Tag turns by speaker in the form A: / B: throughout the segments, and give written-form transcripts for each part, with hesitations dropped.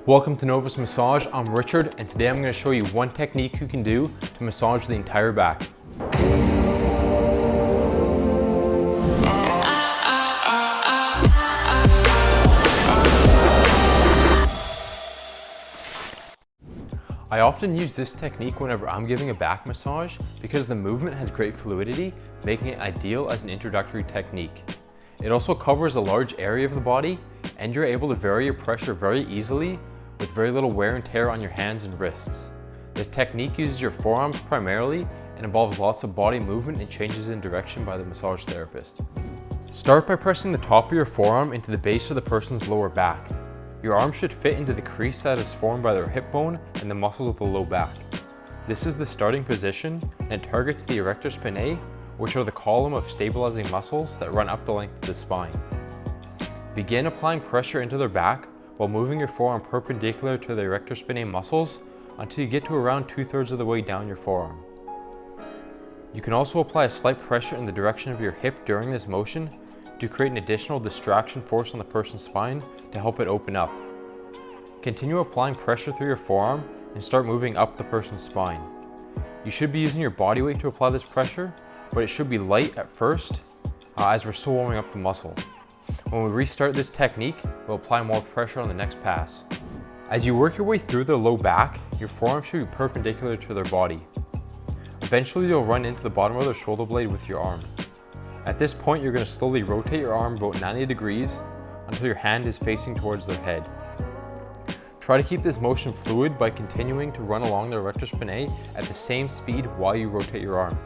A: Welcome to Novus Massage. I'm Richard, and today I'm going to show you one technique you can do to massage the entire back. I often use this technique whenever I'm giving a back massage because the movement has great fluidity, making it ideal as an introductory technique. It also covers a large area of the body, and you're able to vary your pressure very easily with very little wear and tear on your hands and wrists. The technique uses your forearms primarily and involves lots of body movement and changes in direction by the massage therapist. Start by pressing the top of your forearm into the base of the person's lower back. Your arm should fit into the crease that is formed by their hip bone and the muscles of the low back. This is the starting position, and it targets the erector spinae, which are the column of stabilizing muscles that run up the length of the spine. Begin applying pressure into their back while moving your forearm perpendicular to the erector spinae muscles until you get to around 2/3 of the way down your forearm. You can also apply a slight pressure in the direction of your hip during this motion to create an additional distraction force on the person's spine to help it open up. Continue applying pressure through your forearm and start moving up the person's spine. You should be using your body weight to apply this pressure, but it should be light at first as we're still warming up the muscle. When we restart this technique, we'll apply more pressure on the next pass. As you work your way through the low back, your forearm should be perpendicular to their body. Eventually you'll run into the bottom of their shoulder blade with your arm. At this point, you're going to slowly rotate your arm about 90 degrees until your hand is facing towards their head. Try to keep this motion fluid by continuing to run along the erector spinae at the same speed while you rotate your arm.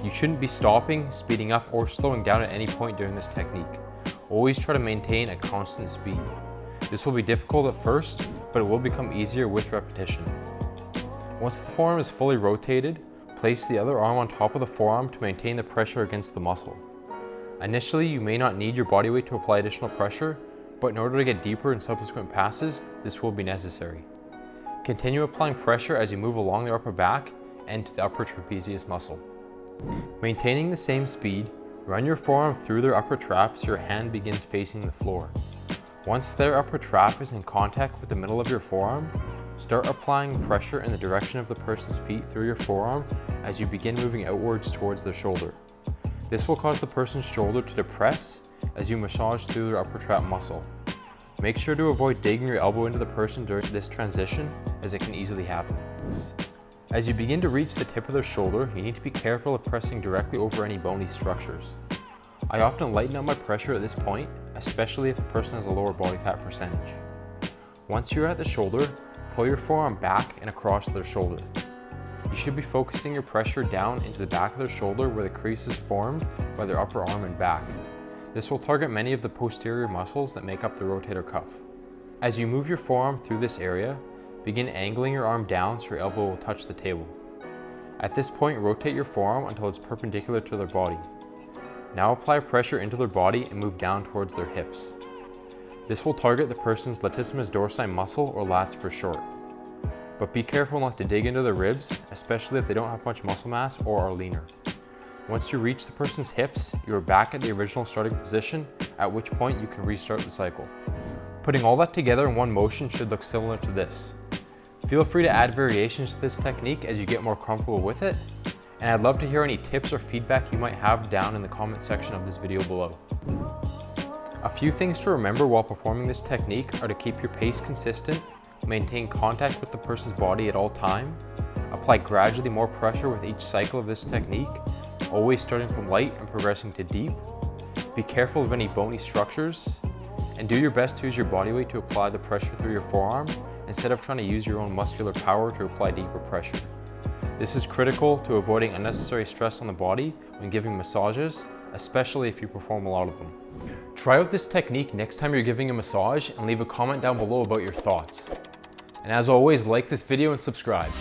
A: You shouldn't be stopping, speeding up, or slowing down at any point during this technique. Always try to maintain a constant speed. This will be difficult at first, but it will become easier with repetition. Once the forearm is fully rotated, place the other arm on top of the forearm to maintain the pressure against the muscle. Initially, you may not need your body weight to apply additional pressure, but in order to get deeper in subsequent passes, this will be necessary. Continue applying pressure as you move along the upper back and to the upper trapezius muscle. Maintaining the same speed, run your forearm through their upper trap so your hand begins facing the floor. Once their upper trap is in contact with the middle of your forearm, start applying pressure in the direction of the person's feet through your forearm as you begin moving outwards towards their shoulder. This will cause the person's shoulder to depress as you massage through their upper trap muscle. Make sure to avoid digging your elbow into the person during this transition, as it can easily happen. As you begin to reach the tip of their shoulder, you need to be careful of pressing directly over any bony structures. I often lighten up my pressure at this point, especially if the person has a lower body fat percentage. Once you're at the shoulder, pull your forearm back and across their shoulder. You should be focusing your pressure down into the back of their shoulder where the crease is formed by their upper arm and back. This will target many of the posterior muscles that make up the rotator cuff. As you move your forearm through this area, begin angling your arm down so your elbow will touch the table. At this point, rotate your forearm until it's perpendicular to their body. Now apply pressure into their body and move down towards their hips. This will target the person's latissimus dorsi muscle, or lats for short. But be careful not to dig into their ribs, especially if they don't have much muscle mass or are leaner. Once you reach the person's hips, you are back at the original starting position, at which point you can restart the cycle. Putting all that together in one motion should look similar to this. Feel free to add variations to this technique as you get more comfortable with it, and I'd love to hear any tips or feedback you might have down in the comment section of this video below. A few things to remember while performing this technique are to keep your pace consistent, maintain contact with the person's body at all time, apply gradually more pressure with each cycle of this technique, always starting from light and progressing to deep, be careful of any bony structures, and do your best to use your body weight to apply the pressure through your forearm instead of trying to use your own muscular power to apply deeper pressure. This is critical to avoiding unnecessary stress on the body when giving massages, especially if you perform a lot of them. Try out this technique next time you're giving a massage and leave a comment down below about your thoughts. And as always, like this video and subscribe.